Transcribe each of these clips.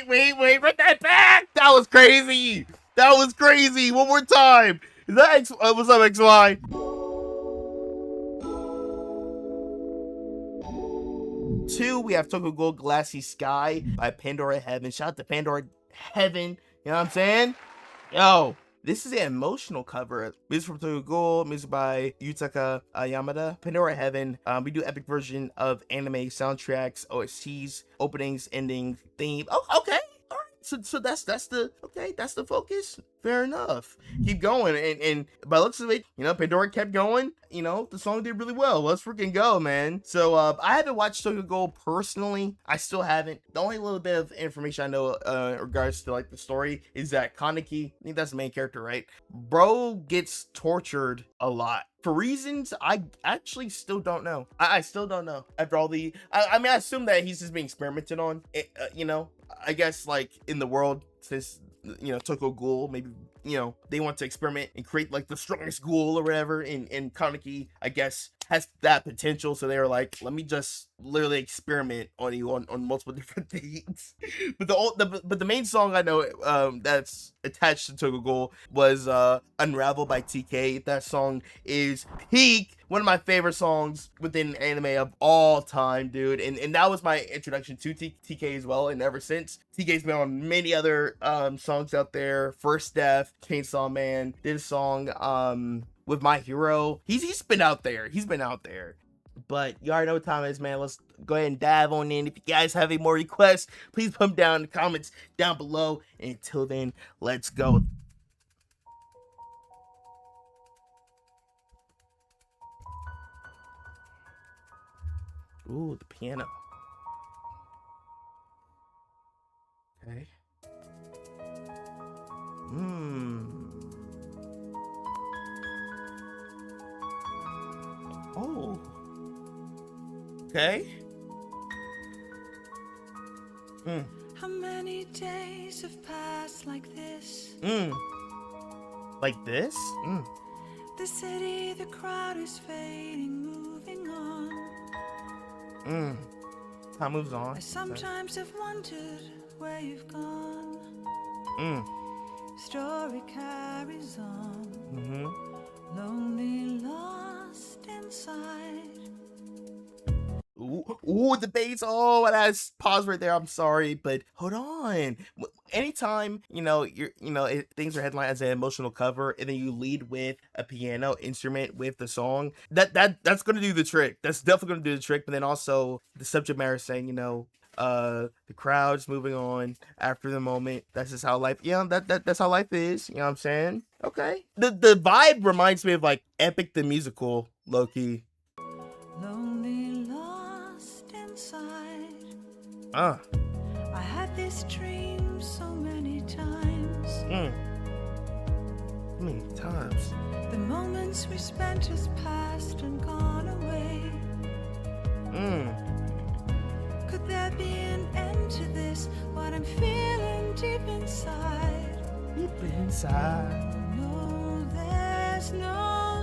wait, run that back. That was crazy. That was crazy. One more time. Is that X? What's up, XY? Two, we have Tokyo Ghoul Glassy Sky by Pandora Heaven. Shout out to Pandora Heaven. You know what I'm saying? Yo, this is an emotional cover. Music from Tokyo Ghoul, music by Yutaka Yamada. Pandora Heaven. We do epic version of anime soundtracks, OSTs, openings, ending, theme. Oh, okay. All right. So that's the focus. Fair enough. Keep going, and by the looks of it, Pandora kept going. The song did really well. Let's freaking go, man. So I haven't watched Tokyo Ghoul personally. I still haven't. The only little bit of information I know in regards to like the story is that Kaneki, I think that's the main character, right? Bro gets tortured a lot for reasons I actually still don't know. I still don't know. After all the, I mean, I assume that he's just being experimented on. I guess like in the world since Tokyo Ghoul, maybe they want to experiment and create like the strongest ghoul or whatever, and Kaneki I guess has that potential, so they were like, let me just literally experiment on you on multiple different things. But the main song I know that's attached to Tokyo Ghoul was Unravel by TK. That song is peak, one of my favorite songs within anime of all time, dude, and that was my introduction to TK as well, and ever since, TK's been on many other songs out there. First Death, Chainsaw Man, did a song with My Hero. He's been out there. But you already know what time it is, man. Let's go ahead and dive on in. If you guys have any more requests, please put them down in the comments down below. And until then, let's go. Ooh, the piano. Okay. Oh. Okay. How many days have passed like this? Like this? The city, the crowd is fading, moving on. Time moves on. I sometimes have wondered where you've gone. Story carries on. Lonely, lost inside. Ooh, the bass. Oh, and I pause right there. I'm sorry, but hold on. Anytime things are headlined as an emotional cover, and then you lead with a piano instrument with the song, that's gonna do the trick. That's definitely gonna do the trick. But then also the subject matter saying, the crowd's moving on after the moment. That's just how life. That's how life is. You know what I'm saying? Okay. The vibe reminds me of like Epic the Musical, low key. Lonely, lost inside. I had this dream so many times. Many times. The moments we spent has passed and gone away. Could there be an end to this? What I'm feeling deep inside. Deep inside. No, there's no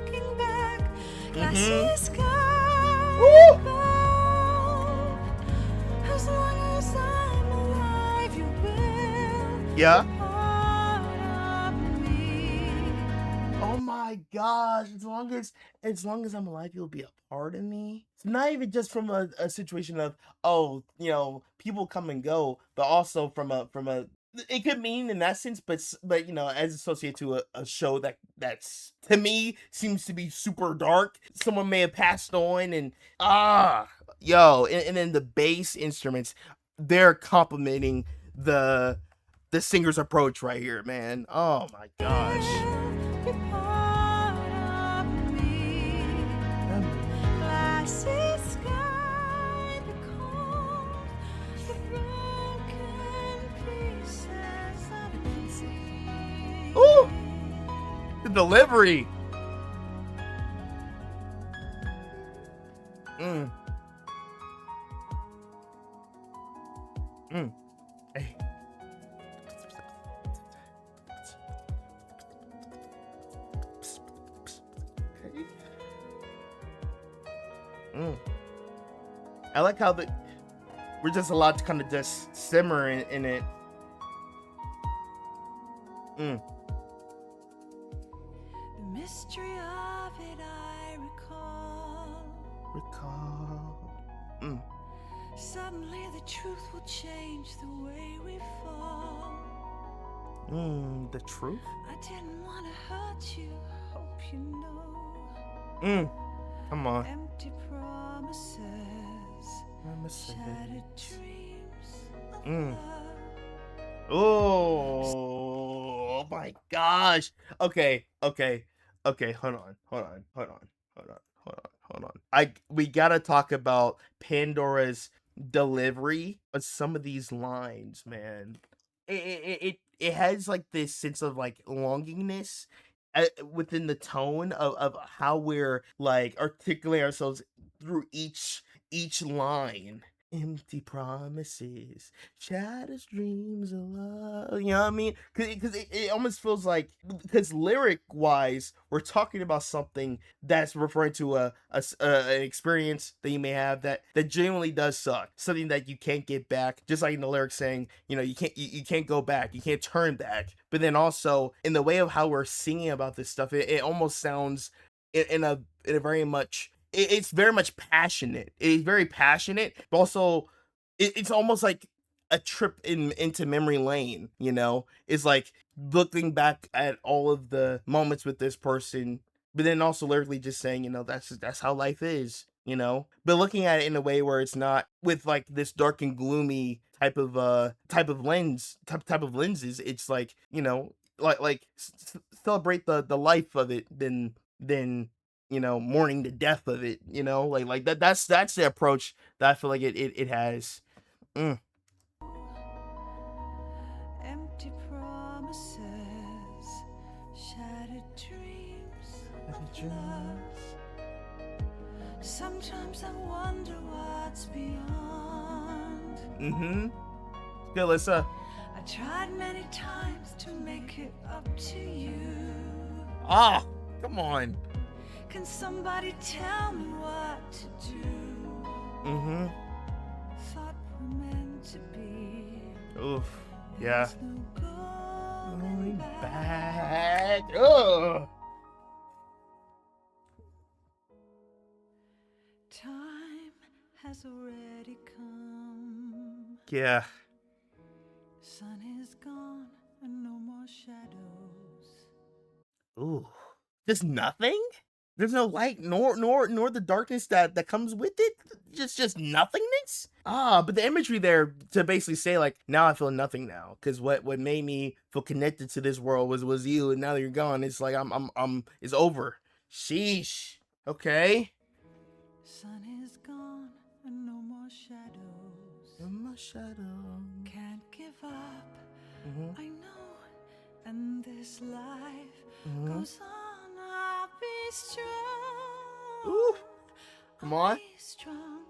looking back. Glassy sky. Above. As long as I'm alive, you will. Yeah. Be part of me. Oh my gosh! As long as I'm alive, you'll be a part of me. It's not even just from a situation of people come and go, but also from a it could mean in that sense, but as associated to a show that's to me seems to be super dark. Someone may have passed on, and and then the bass instruments, they're complementing the singer's approach right here, man. Oh my gosh. Be part of me. Glassy sky, the cold, the broken pieces of me. Ooh, the delivery. Hey. I like how we're just allowed to kind of just simmer in it. The mystery of it I recall. Suddenly the truth will change the way we fall. The truth? I didn't want to hurt you, hope you know. Come on. Empty promises, shattered dreams of love. Oh my gosh. Okay. Hold on. We gotta talk about Pandora's delivery of some of these lines, man. It has like this sense of like longingness within the tone of how we're like articulating ourselves through each line. Empty promises, shattered dreams of love. You know what I mean? Because it almost feels like, because lyric wise, we're talking about something that's referring to an experience that you may have that genuinely does suck, something that you can't get back. Just like in the lyrics saying, you know, you can't go back, you can't turn back. But then also in the way of how we're singing about this stuff, it almost sounds in a very much, it's very much passionate. It's very passionate, but also it's almost like a trip into memory lane. You know, it's like looking back at all of the moments with this person, but then also lyrically just saying, you know, that's how life is. You know, but looking at it in a way where it's not with like this dark and gloomy type of lenses. It's like, you know, celebrate the life of it than you know, mourning the death of it, you know, like that's the approach that I feel like it has. Empty promises, shattered dreams of love. Sometimes I wonder what's beyond. Good, Alyssa. I tried many times to make it up to you. Ah, come on. Can somebody tell me what to do? Thought we're meant to be. Oof. Yeah. There's no going Back. Ugh. Time has already come. Yeah. Sun is gone and no more shadows. Ooh. Just nothing? There's no light nor the darkness that comes with it. Just nothingness. But the imagery there to basically say like, now I feel nothing now, because what made me feel connected to this world was you, and now that you're gone, it's like I'm it's over. Sheesh. Okay. Sun is gone and no more shadows. In my shadow. Can't give up. I know. And this life goes on. I'll be strong. Ooh. Come on. I'll be strong.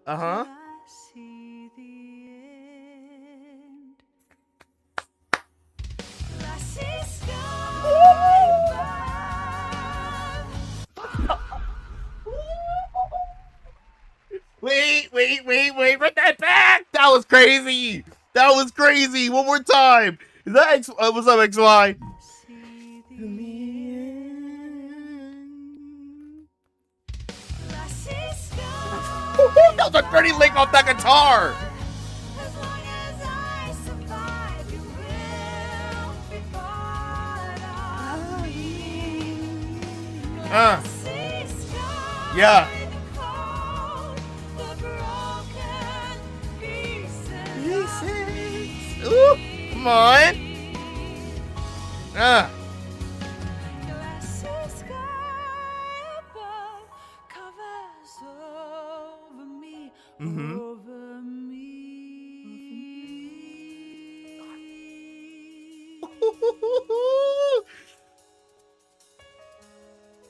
Uh-huh. till I see the end. Glassy sky above. Wait, run that back! That was crazy! One more time! Is that X? What's up, XY? See the end. Glassy sky. That was a dirty lick off that guitar! As long as I survive, you will be part of me. Glassy sky. Yeah. The cold, the broken pieces of me. Ooh, come on! Glassy sky above covers over me, over me.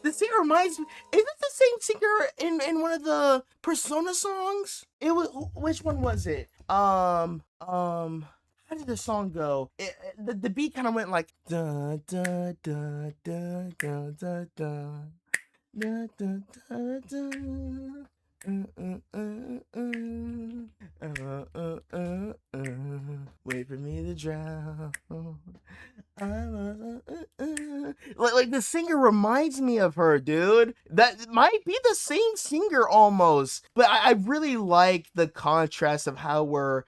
The singer reminds me. Is it the same singer in one of the Persona songs? It was, which one was it? How did the song go? The beat kind of went like da da da da da da da da da da da. Wait for me to drown. Like the singer reminds me of her, dude. That might be the same singer almost. But I really like the contrast of how we're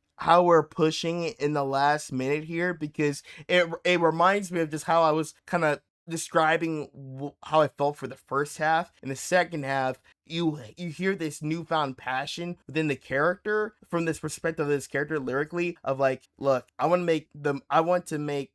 pushing in the last minute here, because it reminds me of just how I was kind of describing how I felt for the first half. In the second half, you hear this newfound passion within the character from this perspective of this character lyrically of like, look, I want to make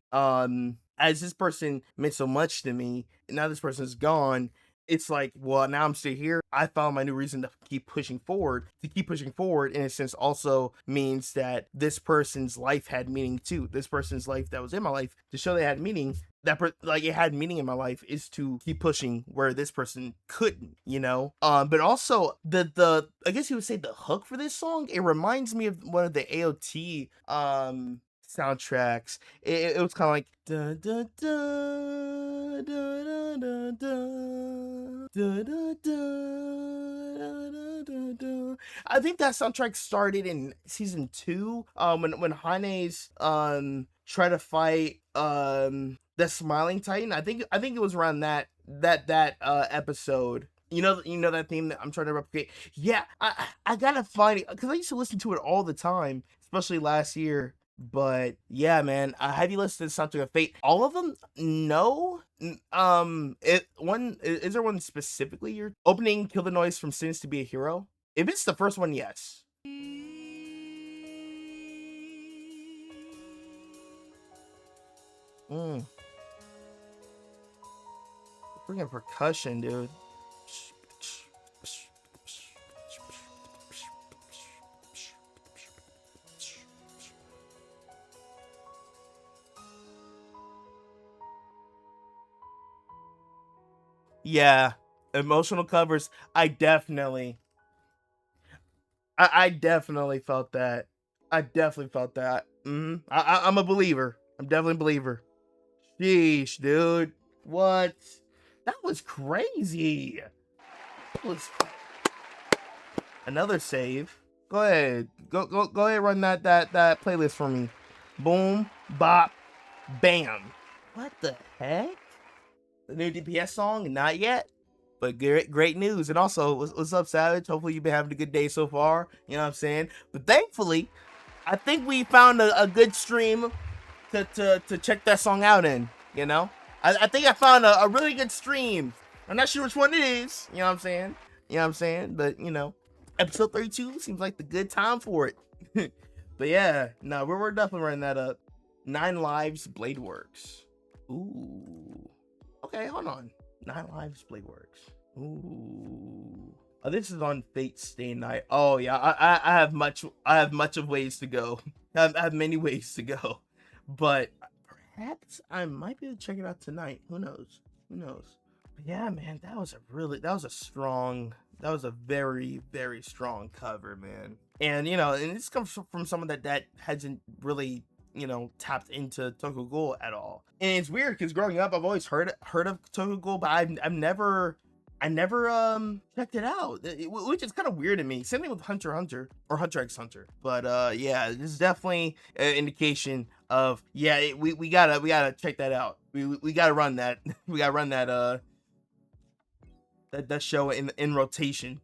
as this person meant so much to me, now this person's gone. It's like, well, now I'm still here. I found my new reason to keep pushing forward. To keep pushing forward, in a sense, also means that this person's life had meaning too. This person's life that was in my life, to show they had meaning, like it had meaning in my life, is to keep pushing where this person couldn't, but also the I guess you would say the hook for this song, it reminds me of one of the AOT soundtracks. It was kind of like da, da, da, da, da, da, da, da, da, da, da. I think that soundtrack started in season 2, when Hane's try to fight the Smiling Titan. I think it was around that episode. You know that theme that I'm trying to replicate. Yeah, I gotta find it because I used to listen to it all the time, especially last year. But yeah, man, have you listened to Something of Fate? All of them? No. Is there one specifically you're opening? Kill the Noise from Sins to Be a Hero. If it's the first one, yes. Mm, freaking percussion, dude. Yeah, emotional covers. I definitely felt that. I definitely felt that. I'm a believer. I'm definitely a believer. Sheesh, dude. What? That was crazy. That was another save. Go ahead. Go ahead. Run that playlist for me. Boom, bop, bam. What the heck? The new DPS song? Not yet. But great news. And also, what's up, Savage? Hopefully you've been having a good day so far. You know what I'm saying? But thankfully, I think we found a good stream to check that song out in. I think I found a really good stream. I'm not sure which one it is. You know what I'm saying? But episode 32 seems like the good time for it. But yeah, no, we're definitely running that up. 9 Lives Blade Works. Ooh. Okay, hold on. 9 Lives Blade Works. Ooh. Oh, this is on Fate Stay Night. Oh yeah, I have much of ways to go. I have many ways to go. But perhaps I might be able to check it out tonight. Who knows? But yeah, man, that was a very, very strong cover, man. And and this comes from someone that hasn't really tapped into Tokyo Ghoul at all. And it's weird because growing up I've always heard of Tokyo Ghoul, but I've never checked it out, which is kind of weird to me. Same thing with Hunter x Hunter or Hunter x Hunter. But yeah, this is definitely an indication of we gotta check that out. We gotta run that. We gotta run that that show in rotation.